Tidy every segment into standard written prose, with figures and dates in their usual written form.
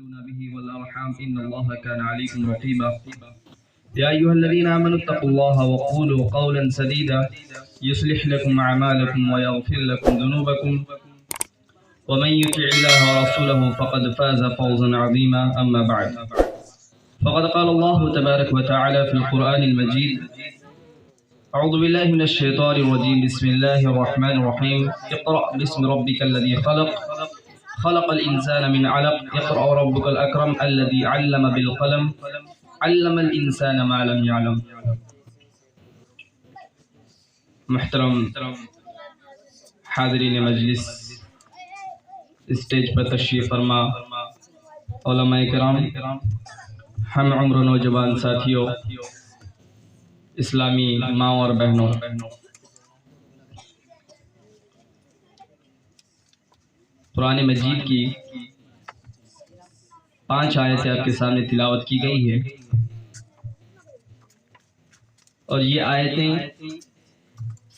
تساءلون به والأرحام إن الله كان عليكم رقيبا يا أيها الذين آمنوا اتقوا الله وقولوا قولا سديدا يصلح لكم أعمالكم ويغفر لكم ذنوبكم ومن يطع الله ورسوله فقد فاز فوزا عظيما أما بعد فقد قال الله تبارك وتعالى في القرآن المجيد أعوذ بالله من الشيطان الرجيم بسم الله الرحمن الرحيم اقرأ باسم ربك الذي خلق الإنسان من علق اقرأ وربك الأكرم الذي علم بالقلم علم الإنسان ما لم يعلم. محترم حاضرین مجلس، اسٹیج پر تشریف فرما علماء کرام، ہم عمر نوجوان ساتھیوں، اسلامی ماں اور بہنوں، قرآن مجید کی 5 آیتیں آپ کے سامنے تلاوت کی گئی ہے، اور یہ آیتیں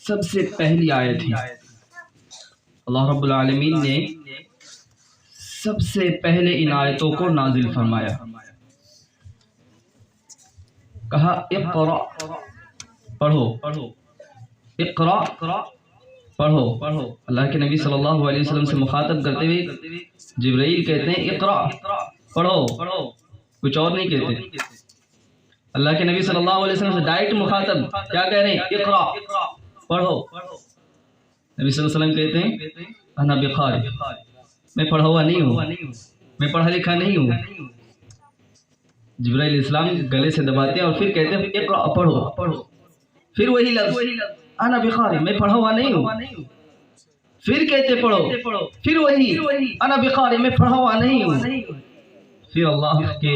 سب سے پہلی آیت ہیں۔ اللہ رب العالمین نے سب سے پہلے ان آیتوں کو نازل فرمایا، کہا اقرأ، پڑھو، اقرأ، پڑھو۔ اللہ کے نبی صلی اللہ علیہ وسلم سے مخاطب کرتے ہوئے جبرائیل کہتے ہیں اقرأ، پڑھو، کچھ اور نہیں کہتے۔ اللہ کے نبی صلی اللہ علیہ وسلم سے ڈائریکٹ مخاطب کیا کہہ رہے ہیں؟ اقرأ، پڑھو۔ نبی صلی اللہ علیہ وسلم کہتے ہیں انا بقاری، میں پڑھا ہوا نہیں ہوں، میں پڑھا لکھا نہیں ہوں۔ جبرائیل السلام گلے سے دباتے ہیں اور پھر کہتے ہیں اقرأ، پڑھو۔ پھر وہی لفظ انا بقاری، میں پڑھا ہوا نہیں ہوں، پھر کہتے پڑھو، پھر وہی انا بقاری، میں پڑھا ہوا نہیں ہوں۔ پھر اللہ کے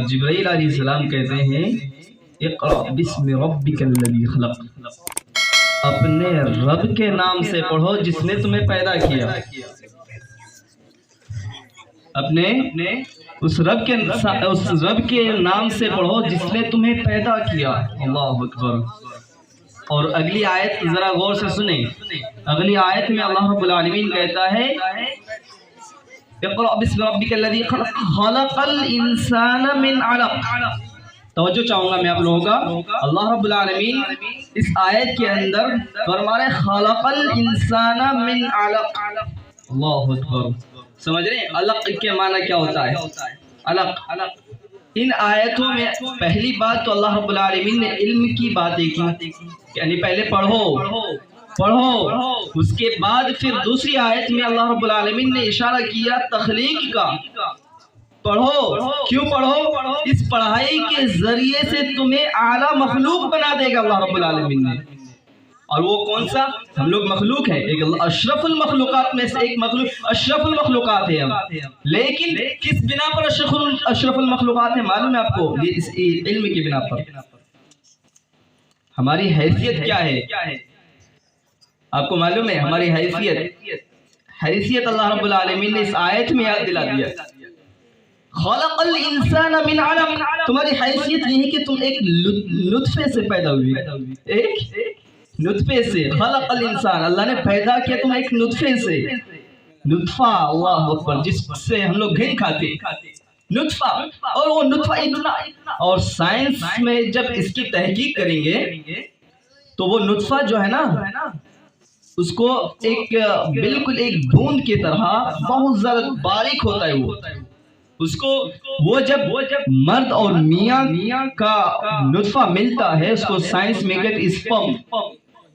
جبرائیل علیہ السلام کہتے ہیں اقرأ بسم ربک الذی خلق، اپنے رب کے نام سے پڑھو جس نے تمہیں پیدا کیا، اپنے اس رب کے نام سے پڑھو جس نے تمہیں پیدا کیا۔ اللہ اکبر۔ اور اگلی آیت ذرا غور سے سنیں، اگلی آیت میں اللہ رب العالمین کہتا ہے اقرأ بسم ربک الذی خلق خلق الانسان من علق۔ توجہ چاہوں گا میں آپ لوگوں کا، اللہ رب العالمین اس آیت کے اندر فرما رہے خلق الانسان من علق۔ اللہ اکبر۔ سمجھ رہے ہیں علق کے معنی کیا ہوتا ہے؟ علق۔ ان آیتوں میں پہلی بات تو اللہ رب العالمین نے علم کی باتیں کی، یعنی پہلے پڑھو، اس کے بعد پھر دوسری آیت میں اللہ رب العالمین نے اشارہ کیا تخلیق کا، پڑھو۔ کیوں پڑھو؟ اس پڑھائی کے ذریعے سے تمہیں اعلیٰ مخلوق بنا دے گا اللہ رب العالمین نے۔ اور وہ کون سا؟ ہم لوگ مخلوق ہیں، ایک اشرف المخلوقات میں سے ایک مخلوق، اشرف المخلوقات ہے ہم، لیکن کس بنا پر اشرف المخلوقات ہے معلوم ہے آپ کو؟ اس علم کی بنا پر۔ ہماری حیثیت کیا ہے آپ کو معلوم ہے؟ ہماری حیثیت اللہ رب العالمین نے اس آیت میں یاد دلا دیا۔ خلق الانسان من علق، تمہاری حیثیت یہ ہے کہ تم ایک نطفے سے پیدا ہوئی، ایک نطفے سے۔ خلق الانسان، اللہ نے پیدا کیا تم ایک نطفے سے، نطفہ، اللہ اکبر، جس سے ہم لوگ گھن کھاتے، نطفہ۔ اور وہ نطفہ اتنا، اور سائنس میں جب اس کی تحقیق کریں گے تو وہ نطفہ جو ہے نا، اس کو ایک بالکل ایک بوند کی طرح بہت زیادہ باریک ہوتا ہے وہ، اس کو وہ جب مرد اور میاں کا نطفہ ملتا ہے، اس کو سائنس میں کہتے ہیں اسپرم۔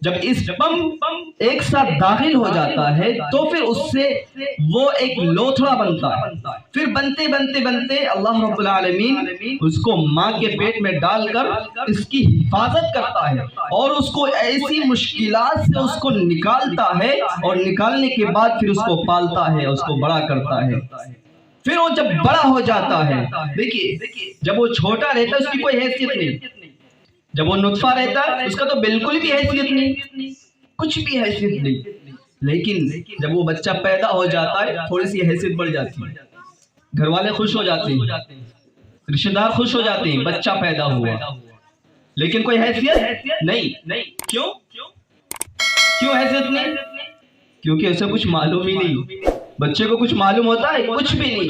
جب اسپرم ایک ساتھ داخل ہو جاتا ہے تو پھر اس سے وہ ایک لوتھڑا بنتا ہے، پھر بنتے اللہ رب العالمین اس کو ماں کے پیٹ میں ڈال کر اس کی حفاظت کرتا ہے، اور اس کو ایسی مشکلات سے اس کو نکالتا ہے، اور نکالنے کے بعد پھر اس کو پالتا ہے، اس کو بڑا کرتا ہے۔ پھر وہ جب بڑا ہو جاتا ہے، دیکھیے جب وہ چھوٹا رہتا ہے اس کی کوئی حیثیت نہیں، جب وہ نطفہ رہتا ہے اس کا تو بالکل بھی حیثیت نہیں، کچھ بھی حیثیت نہیں، لیکن جب وہ بچہ پیدا ہو جاتا ہے تھوڑی سی حیثیت بڑھ جاتی ہے، گھر والے خوش ہو جاتے ہیں، رشتہ دار خوش ہو جاتے ہیں، بچہ پیدا ہوا، لیکن کوئی حیثیت نہیں۔ کیوں حیثیت نہیں؟ کیونکہ اسے کچھ معلوم ہی نہیں۔ بچے کو کچھ معلوم ہوتا ہے؟ کچھ بھی نہیں۔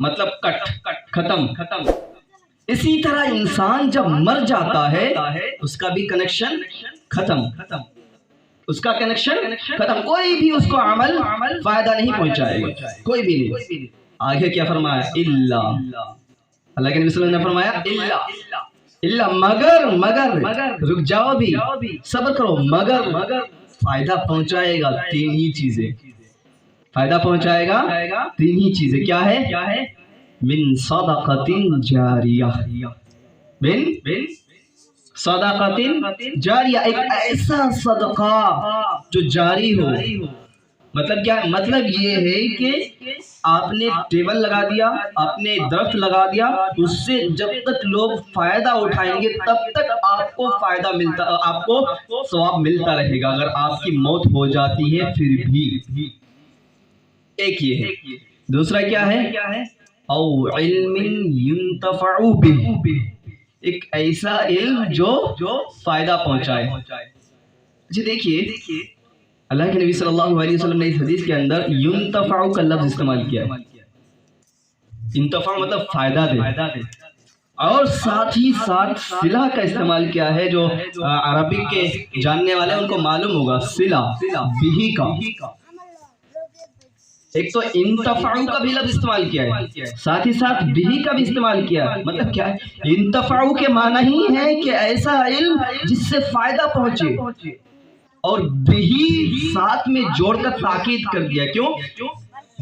مطلب کٹ ختم. اسی طرح انسان جب مر جاتا ہے اس کا بھی کنیکشن ختم, اس کا کنیکشن ختم. کوئی بھی اس کو عمل فائدہ نہیں پہنچائے گا, کوئی بھی نہیں. آگے کیا فرمایا؟ اللہ کے نبی صلی اللہ علیہ وسلم نے فرمایا مگر رک جاؤ بھی, صبر کرو, مگر فائدہ پہنچائے گا تین ہی چیزیں. فائدہ پہنچائے گا تین ہی چیزیں. کیا ہے؟ من صدقۃ جاریہ, من صدقۃ جاریہ, ایک ایسا صدقہ جو جاری ہو. مطلب کیا؟ مطلب یہ ہے کہ آپ نے ٹیبل لگا دیا, آپ نے درخت لگا دیا, اس سے جب تک لوگ فائدہ اٹھائیں گے تب تک آپ کو فائدہ ملتا, آپ کو ثواب ملتا رہے گا. اگر آپ کی موت ہو جاتی ہے پھر بھی. ایک یہ ہے. دوسرا کیا ہے؟ او علم ينتفع به, ایک ایسا علم جو فائدہ پہنچائے. جی دیکھیے اللہ کے نبی صلی اللہ علیہ وسلم نے اس حدیث کے اندر ينتفع کا لفظ استعمال کیا ہے. انتفاع مطلب فائدہ دے, اور ساتھ ہی ساتھ صلہ کا استعمال کیا ہے. جو عربی کے جاننے والے ان کو معلوم ہوگا صلہ بھی کا. ایک تو انتفاع کا بھی لفظ استعمال کیا ہے, ساتھ ہی ساتھ بھی کا بھی استعمال کیا ہے. مطلب کیا ہے؟ انتفاع کے معنی ہی ہے کہ ایسا علم جس سے فائدہ پہنچے, اور بھی ساتھ میں جوڑ کر تاکید کر دیا. کیوں؟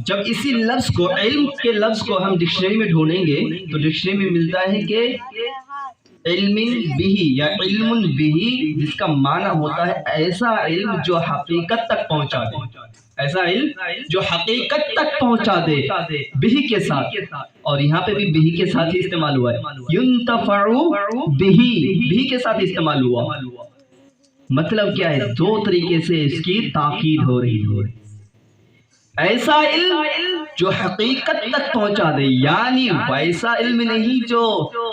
جب اسی لفظ کو, علم کے لفظ کو ہم ڈکشنری میں ڈھونڈیں گے تو ڈکشنری میں ملتا ہے کہ علم بھی یا علم بھی, جس کا معنی ہوتا ہے ایسا علم جو حقیقت تک پہنچا دے. ایسا علم جو حقیقت تک پہنچا دے بھی کے ساتھ, اور یہاں پہ بھی بھی کے ساتھ ہی استعمال ہوا ہے. ينتفع بھی کے ساتھ استعمال ہوا. مطلب کیا ہے؟ دو طریقے سے اس کی تاکید ہو رہی ہے. ایسا علم جو حقیقت تک پہنچا دے, یعنی ویسا علم نہیں جو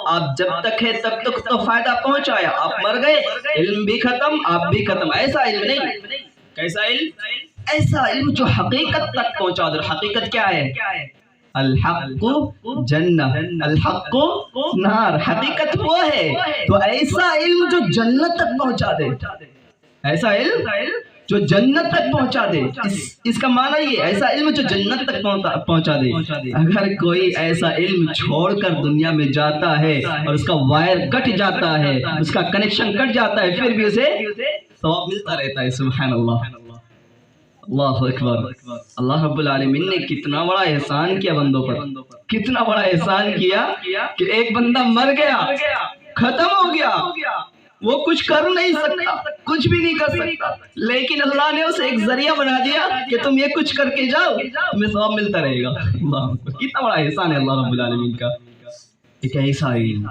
آپ جب تک ہے تب تک تو فائدہ پہنچایا, آپ مر گئے علم بھی ختم, آپ بھی ختم. ایسا علم نہیں. کیسا علم؟ ایسا علم جو حقیقت تک پہنچا دے. حقیقت کیا ہے؟ الحق جنہ, الحق نار. حقیقت وہ ہے. تو ایسا علم جو جنت تک پہنچا دے, ایسا علم جو جنت تک پہنچا دے. اس کا معنی یہ, ایسا علم جو جنت تک پہنچا دے. اگر کوئی ایسا علم چھوڑ کر دنیا میں جاتا ہے اور اس کا وائر کٹ جاتا ہے, اس کا کنیکشن کٹ جاتا ہے, پھر بھی اسے ثواب ملتا رہتا ہے. سبحان اللہ, اللہ اکبر. اللہ رب العالمین نے کتنا بڑا احسان کیا بندوں پر, کتنا بڑا احسان کیا کہ ایک بندہ مر گیا, ختم ہو گیا, وہ کچھ کر نہیں سکتا, کچھ بھی نہیں کر سکتا, لیکن اللہ نے اسے ایک ذریعہ بنا دیا کہ تم یہ کچھ کر کے جاؤ, تمہیں ثواب ملتا رہے گا. کتنا بڑا احسان ہے اللہ رب العالمین کا. ایک ایسا علم.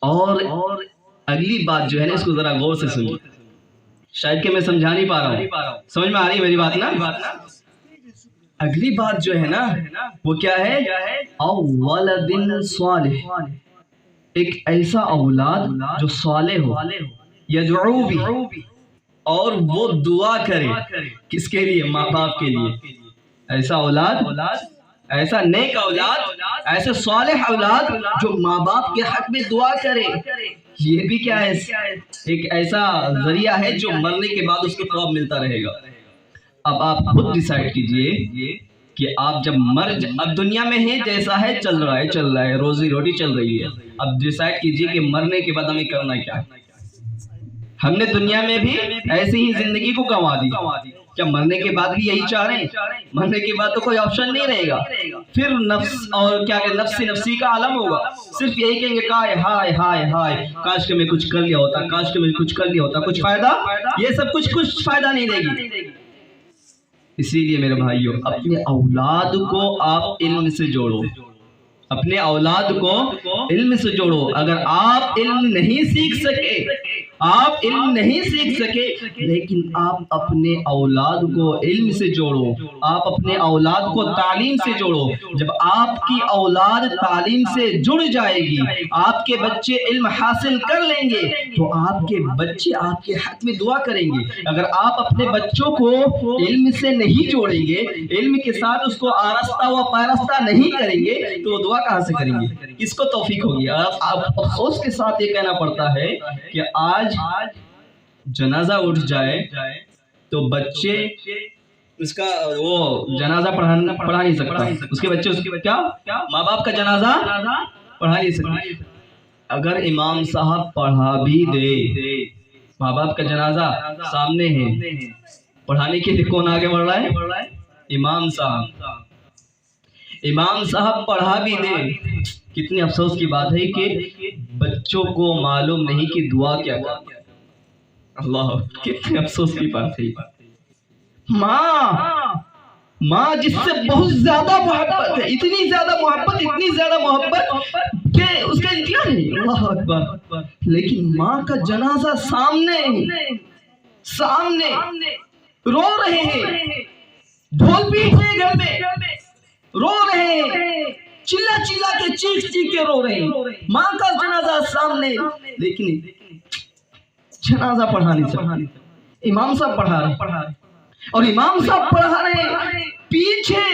اور اگلی بات جو ہے نا, اس کو ذرا غور سے سنیے, شاید کہ میں سمجھا نہیں پا رہا ہوں. سمجھ میں آ رہی ہے میری بات نا؟ اگلی بات جو ہے نا وہ کیا ہے؟ او ولد صالح, ایک ایسا اولاد جو صالح ہو, یدعو بھی, اور وہ دعا کرے. کس کے لیے؟ ماں باپ کے لیے. ایسا اولاد, ایسا نیک اولاد, ایسے صالح اولاد جو ماں باپ کے حق میں دعا کرے. یہ بھی کیا ہے؟ ایک ایسا ذریعہ ہے جو مرنے کے بعد اس کو ثواب ملتا رہے گا. اب آپ خود ڈیسائیڈ کیجئے کہ آپ جب اب دنیا میں ہیں, جیسا ہے چل رہا ہے, روزی روٹی چل رہی ہے. اب ڈیسائیڈ کیجئے کہ مرنے کے بعد ہمیں کرنا کیا ہے. ہم نے دنیا میں بھی ایسی ہی زندگی کو گنوا دی, کیا مرنے کے بعد بھی یہی چاہ رہے ہیں؟ مرنے کے بعد تو کوئی آپشن نہیں رہے گا. پھر نفس اور کیا کہ نفسی کا عالم ہوگا. صرف یہی کہیں گے کہ ہائے ہائے ہائے, کاش کہ میں کچھ کر لیا ہوتا, کاش کہ میں کچھ کر لیا ہوتا. کچھ فائدہ, یہ سب کچھ فائدہ نہیں دے گی. اسی لیے میرے بھائیوں, اپنے اولاد کو آپ علم سے جوڑو, اپنے اولاد کو علم سے جوڑو. اگر آپ علم نہیں سیکھ سکے, آپ علم نہیں سیکھ سکے، لیکن آپ اپنے اولاد کو علم سے جوڑو، آپ اپنے اولاد کو تعلیم سے جوڑو۔ جب آپ کی اولاد تعلیم سے جڑ جائے گی، آپ کے بچے علم حاصل کر لیں گے، تو آپ کے بچے آپ کے حق میں دعا کریں گے۔ اگر آپ اپنے بچوں کو علم سے نہیں جوڑیں گے، علم کے ساتھ اس کو آراستہ و پاراستہ نہیں کریں گے، تو وہ دعا کہاں سے کریں گے؟ کس کو توفیق ہوگی؟ آپ افسوس کے ساتھ یہ کہنا پڑتا ہے کہ آج جنازہ اٹھ جائے تو بچے اس کا وہ جنازہ پڑھا نہیں سکتا، اس کے بچے کیا ماں باپ کا جنازہ پڑھا نہیں سکتے۔ اگر امام صاحب پڑھا بھی دے، ماں باپ کا جنازہ سامنے ہے، پڑھانے کے لیے کون آگے بڑھ رہا ہے؟ امام صاحب۔ امام صاحب پڑھا بھی دے، کتنی افسوس کی بات ہے کہ بچوں کو معلوم نہیں کہ دعا کیا کرتا ہے۔ اللہ، کتنی افسوس کی بات ہے۔ ماں جس سے بہت زیادہ محبت ہے، اتنی زیادہ محبت کہ اس کا انتہا نہیں۔ اللہ اکبر۔ لیکن ماں کا جنازہ سامنے رو رہے ہیں، ڈھول پیٹ رہے گھر میں، رو رہے ہیں، چلا کے چیخ کے رو رہے ہیں، ماں کا جنازہ سامنے، لیکن جنازہ پڑھا نہیں سکتے۔ امام صاحب پڑھا رہے، اور امام صاحب پڑھا رہے، پیچھے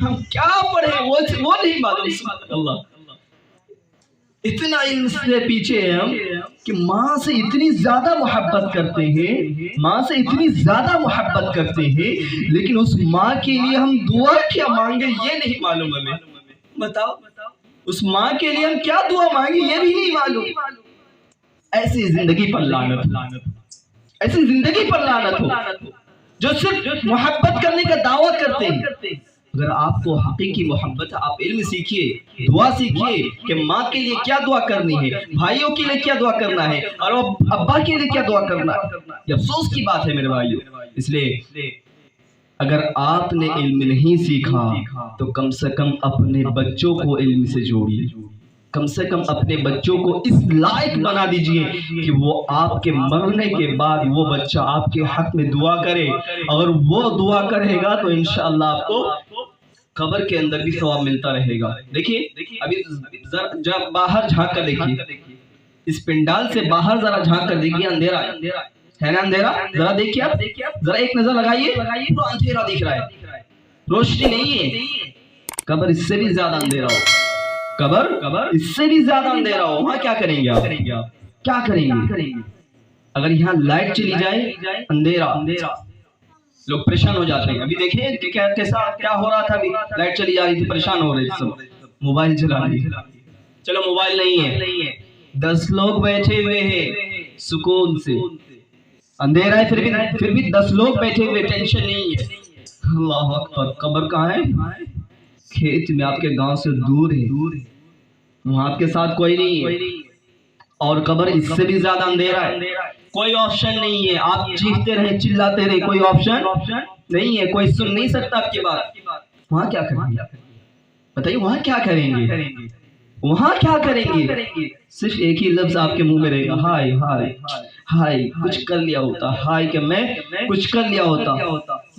ہم کیا پڑھیں وہ نہیں معلوم۔ اللہ، اتنا علم سے پیچھے ہیں ہم کہ ماں سے اتنی زیادہ محبت کرتے ہیں، لیکن اس ماں کے لیے ہم دعا کیا مانگے یہ نہیں معلوم ہمیں۔ بتاؤ، اس ماں کے لیے ہم کیا دعا مانگے یہ بھی نہیں معلوم۔ ایسی زندگی پر لعنت ہو جو صرف محبت کرنے کا دعویٰ کرتے ہیں۔ اگر آپ کو حقیقی محبت ہے، آپ علم سیکھیے، دعا سیکھیے کہ ماں کے لیے کیا دعا کرنی ہے، بھائیوں کے لیے کیا دعا کرنا ہے، اور ابا کے لیے کیا دعا کرنا ہے۔ یہ افسوس کی بات ہے میرے بھائیوں۔ اس لیے اگر آپ نے علم نہیں سیکھا تو کم سے کم اپنے بچوں کو علم سے جوڑیے، کم سے کم اپنے بچوں کو اس لائق بنا دیجئے کہ وہ آپ کے مرنے کے بعد وہ بچہ آپ کے حق میں دعا کرے۔ اگر وہ دعا کرے گا تو انشاءاللہ آپ کو قبر کے اندر بھی ثواب ملتا رہے گا۔ دیکھیے، ابھی جب باہر جھانک کر دیکھیے، اس پنڈال سے باہر ذرا جھانک کر دیکھیے، اندھیرا ہے نا؟ اندھیرا ذرا دیکھیے، آپ ذرا ایک نظر لگائیے تو اندھیرا دکھ رہا ہے، روشنی نہیں ہے۔ قبر اس سے بھی زیادہ اندھیرا ہو، قبر اس سے بھی زیادہ اندھیرا ہو، وہاں کیا کریں گے آپ؟ کیا کریں گے؟ اگر یہاں لائٹ چلی جائے، اندھیرا، لوگ پریشان ہو جاتے ہیں۔ ابھی دیکھیں کہ کیا ہو رہا تھا، ابھی لائٹ چلی جا رہی تھی، پریشان ہو رہے تھے سب، موبائل چلا رہے تھے۔ چلو موبائل نہیں ہے، 10 لوگ بیٹھے ہوئے ہیں سکون سے، اندھیرا ہے پھر بھی 10 لوگ بیٹھے ہوئے، ٹینشن نہیں ہے۔ اللہ اکبر۔ قبر کہاں ہے؟ کھیت میں، آپ کے گاؤں سے دور ہے، وہاں آپ کے ساتھ کوئی نہیں ہے، اور قبر اس سے بھی زیادہ اندھیرا ہے، کوئی آپشن نہیں ہے، آپ چیختے رہے، چلاتے رہے، کوئی آپشن نہیں ہے، کوئی سن نہیں سکتا آپ کی بات۔ وہاں کیا کریں گے؟ بتائیے، وہاں کیا کریں گے؟ وہاں کیا کریں گے؟ صرف ایک ہی لفظ آپ کے منہ میں رہے گا، ہائے ہائے ہائے، کچھ کر لیا ہوتا، ہائے کہ میں کچھ کر لیا ہوتا،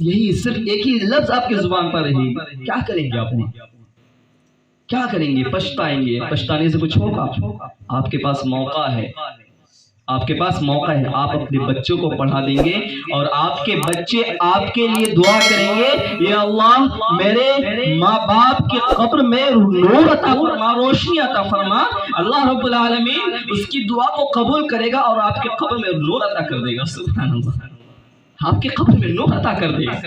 یہی صرف ایک ہی لفظ آپ کے زبان پر رہے گا۔ کیا کریں گے آپ؟ کیا کریں گے؟ پچھتائیں گے، پچھتانے سے کچھ ہوگا؟ آپ کے پاس موقع ہے، آپ اپنے بچوں کو پڑھا دیں گے، اور آپ کے بچے آپ کے لیے دعا کریں گے، یا اللہ میرے ماں باپ کے قبر میں نور عطا فرما، روشنی عطا فرما۔ اللہ رب العالمین اس کی دعا کو قبول کرے گا اور آپ کے قبر میں نور عطا کر دے گا۔ سبحان اللہ، آپ کے قبر میں نور عطا کر دے گا۔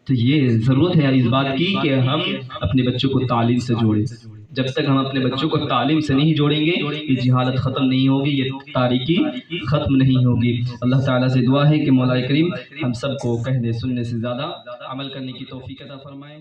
تو یہ ضرورت ہے اس بات کی کہ ہم اپنے بچوں کو تعلیم سے جوڑیں۔ جب تک ہم اپنے بچوں کو تعلیم سے نہیں جوڑیں گے، یہ جہالت ختم نہیں ہوگی، یہ تاریکی ختم نہیں ہوگی۔ اللہ تعالیٰ سے دعا ہے کہ مولا کریم ہم سب کو کہنے سننے سے زیادہ عمل کرنے کی توفیق عطا فرمائے۔